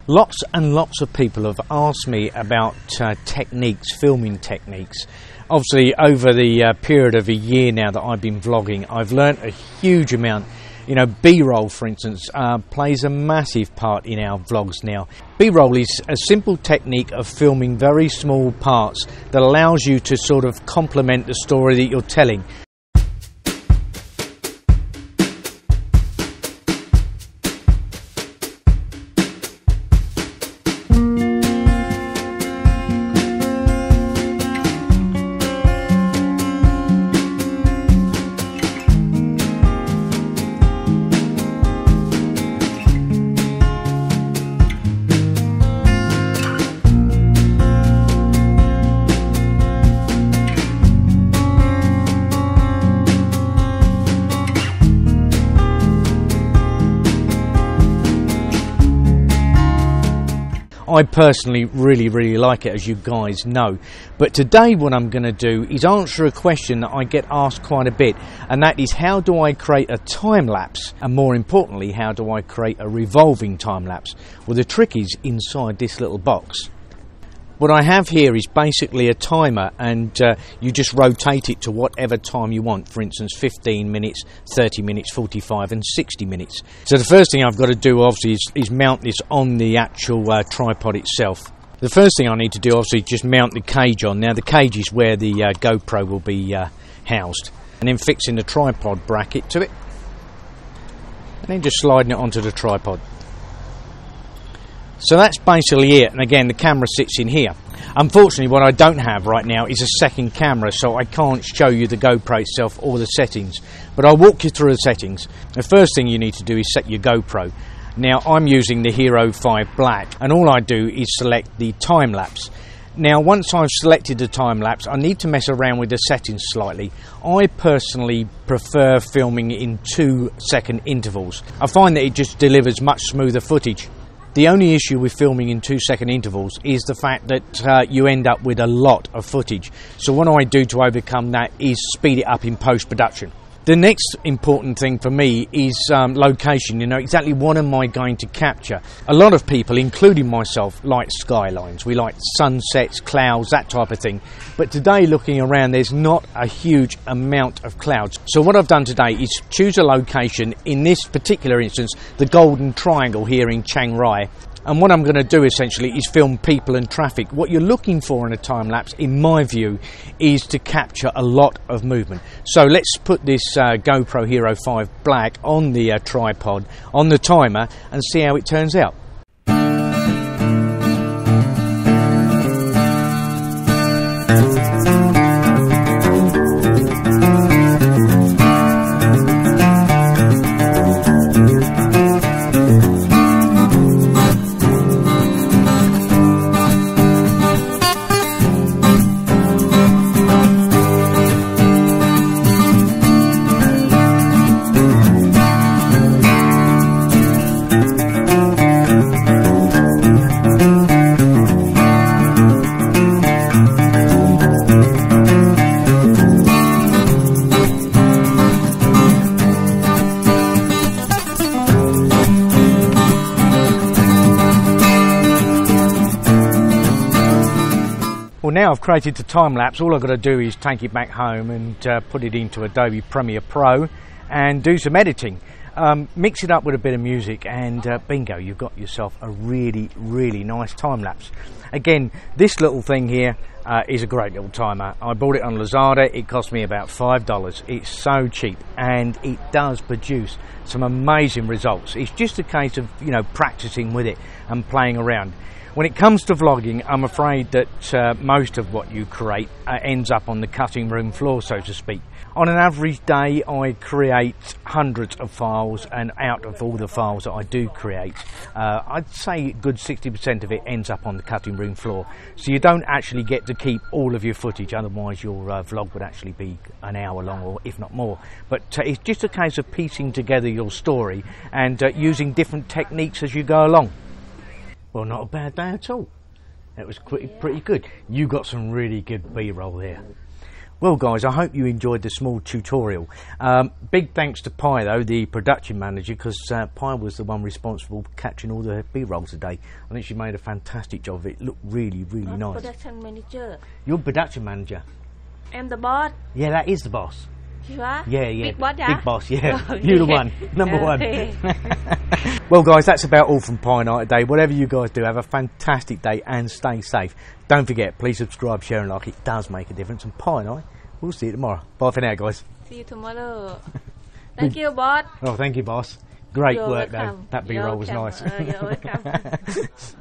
Lots and lots of people have asked me about techniques, filming techniques. Obviously, over the period of a year now that I've been vlogging, I've learnt a huge amount. You know, B-roll, for instance, plays a massive part in our vlogs now. B-roll is a simple technique of filming very small parts that allows you to sort of complement the story that you're telling. I personally really like it, as you guys know. But today what I'm going to do is answer a question that I get asked quite a bit, and that is, how do I create a time-lapse? And more importantly, how do I create a revolving time-lapse? Well, the trick is inside this little box. What I have here is basically a timer, and you just rotate it to whatever time you want. For instance, 15 minutes, 30 minutes, 45 and 60 minutes. So the first thing I've got to do obviously is mount this on the actual tripod itself. The first thing I need to do obviously is just mount the cage on. Now the cage is where the GoPro will be housed. And then fixing the tripod bracket to it. And then just sliding it onto the tripod. So that's basically it, and again the camera sits in here. Unfortunately, what I don't have right now is a second camera, so I can't show you the GoPro itself or the settings, but I'll walk you through the settings. The first thing you need to do is set your GoPro. Now I'm using the Hero 5 Black, and all I do is select the time-lapse. Now once I've selected the time-lapse, I need to mess around with the settings slightly. I personally prefer filming in 2-second intervals. I find that it just delivers much smoother footage. The only issue with filming in 2-second intervals is the fact that you end up with a lot of footage. So what I do to overcome that is speed it up in post-production. The next important thing for me is location. You know, exactly what am I going to capture? A lot of people, including myself, like skylines. We like sunsets, clouds, that type of thing. But today, looking around, there's not a huge amount of clouds. So what I've done today is choose a location, in this particular instance, the Golden Triangle here in Chiang Rai. And what I'm going to do essentially is film people and traffic. What you're looking for in a time-lapse, in my view, is to capture a lot of movement. So let's put this GoPro Hero 5 Black on the tripod, on the timer, and see how it turns out. Well, now I've created the time-lapse, all I've got to do is take it back home and put it into Adobe Premiere Pro and do some editing. Mix it up with a bit of music, and bingo, you've got yourself a really nice time-lapse. Again, this little thing here is a great little timer. I bought it on Lazada. It cost me about $5. It's so cheap, and it does produce some amazing results. It's just a case of, you know, practicing with it and playing around. When it comes to vlogging, I'm afraid that most of what you create ends up on the cutting room floor, so to speak. On an average day, I create hundreds of files, and out of all the files that I do create, I'd say a good 60% of it ends up on the cutting room floor. So you don't actually get to keep all of your footage, otherwise your vlog would actually be an hour long, or if not more. But it's just a case of piecing together your story and using different techniques as you go along. Well, not a bad day at all. That was pretty good. You got some really good B-roll there. Well guys, I hope you enjoyed the small tutorial. Big thanks to Pi though, the production manager, because Pi was the one responsible for capturing all the B-roll today. I think she made a fantastic job of it. It looked really, really nice. Production manager. You're production manager. I'm the boss. Yeah, that is the boss. You are? Yeah, yeah. Big boss, yeah? Big boss, yeah. Okay. You're the one. Number Okay. one. Well guys, that's about all from Pi Night today. Whatever you guys do, have a fantastic day and stay safe. Don't forget, please subscribe, share and like. It does make a difference. And Pi Night, we'll see you tomorrow. Bye for now, guys. See you tomorrow. Thank you, boss. Oh, thank you, boss. Great You're work, welcome. though. That B-roll was You're nice. welcome. You're welcome.